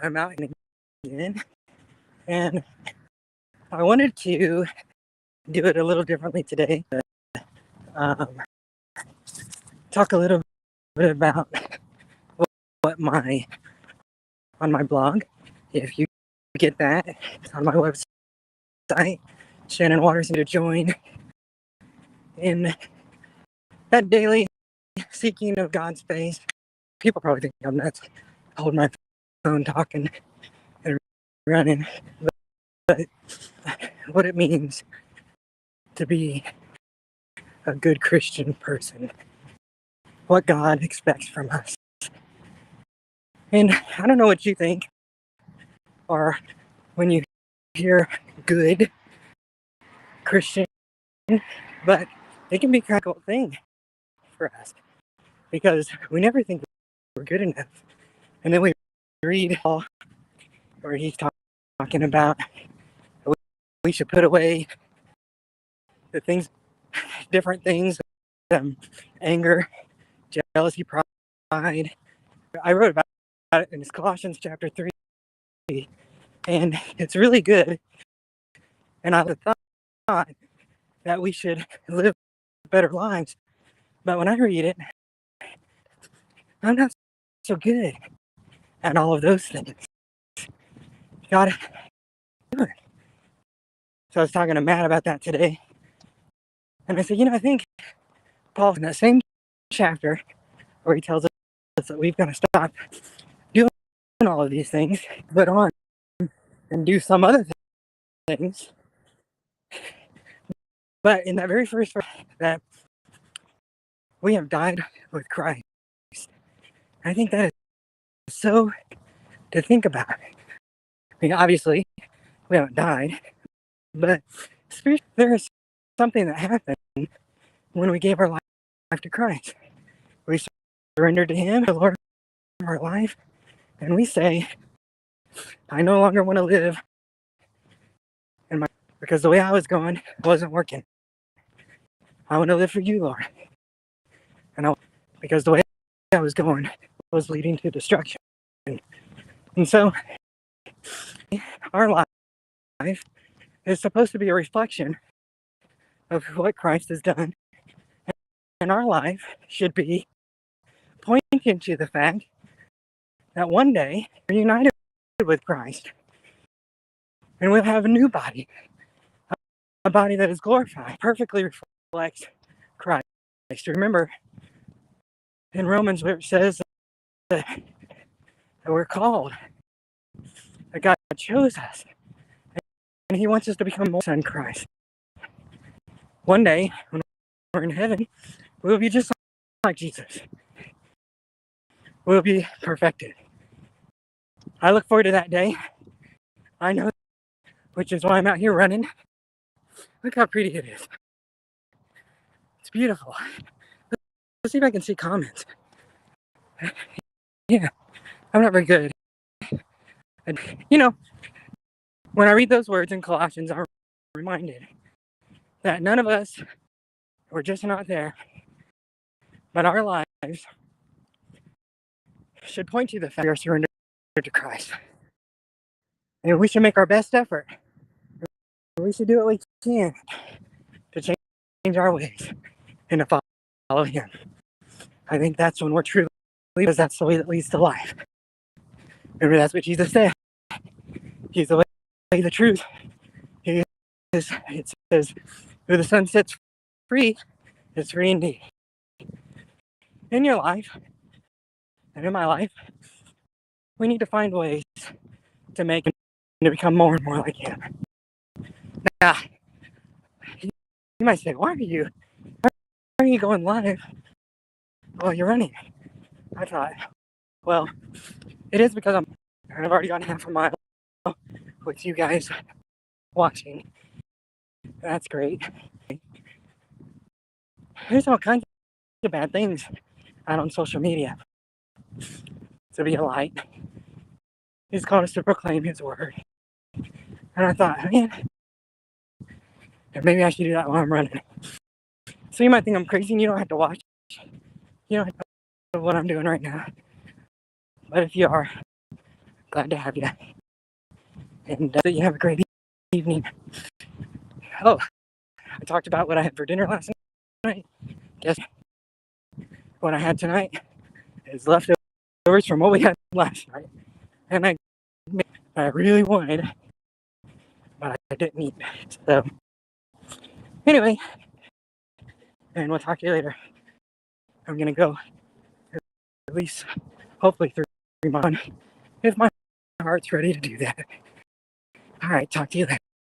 I'm out again, and I wanted to do it a little differently today. Um, talk a little bit about what on my blog. If you get that, it's on my website. Shannon Waters to join in that daily seeking of God's face. People probably think I'm nuts, holding my phone, talking and running, but what it means to be a good Christian person, what God expects from us. And I don't know what you think, or when you hear good Christian, but it can be kind of a thing for us because we never think we're good enough. And then we read all where he's talking about we should put away the things, different things, anger, jealousy, pride. I wrote about it in Colossians chapter 3, and it's really good. And I thought that we should live better lives. But when I read it, I'm not so good at all of those things. God, do it. So I was talking to Matt about that today. And I said, I think Paul, in that same chapter where he tells us that we've got to stop doing all of these things, but on and do some other things. But in that very first verse, that we have died with Christ. I think that is so to think about. I mean, obviously, we haven't died, but there is something that happened when we gave our life to Christ. We surrendered to Him, the Lord of our life, and we say, I no longer want to live because the way I was going wasn't working. I want to live for you, Lord. Because the way I was going was leading to destruction. And so our life is supposed to be a reflection of what Christ has done. And our life should be pointing to the fact that one day we're united with Christ and we'll have a new body, a body that is glorified, perfectly reflects Christ. Remember in Romans where it says that we're called, that God chose us, and He wants us to become more son Christ. One day, when we're in heaven, we'll be just like Jesus. We'll be perfected. I look forward to that day. I know, which is why I'm out here running. Look how pretty it is. It's beautiful. Let's see if I can see comments. Yeah, I'm not very good. And, when I read those words in Colossians, I'm reminded that none of us, we're just not there, but our lives should point to the fact we are surrendered to Christ. And we should make our best effort. We should do what we can to change our ways and to follow Him. I think that's when we're truly, because that's the way that leads to life. Remember, that's what Jesus said. He's the way, the truth. It says, who the Son sets free is free indeed. In your life, and in my life, we need to find ways to make Him, to become more and more like Him. Now, you might say, why are you going live while you're running? I thought, well, it is because I've already gone half a mile with you guys watching. That's great. There's all kinds of bad things out on social media. To be a light. He's called us to proclaim His word. And I thought, man, maybe I should do that while I'm running. So you might think I'm crazy and you don't have to watch. You don't have to know what I'm doing right now. But if you are, Glad to have you. And that you have a great evening. Oh, I talked about what I had for dinner last night. Guess what I had tonight is leftovers from what we had last night. And I really wanted, but I didn't eat. So, anyway, and we'll talk to you later. I'm going to go at least, hopefully, 3 months if my heart's ready to do that. All right, talk to you later.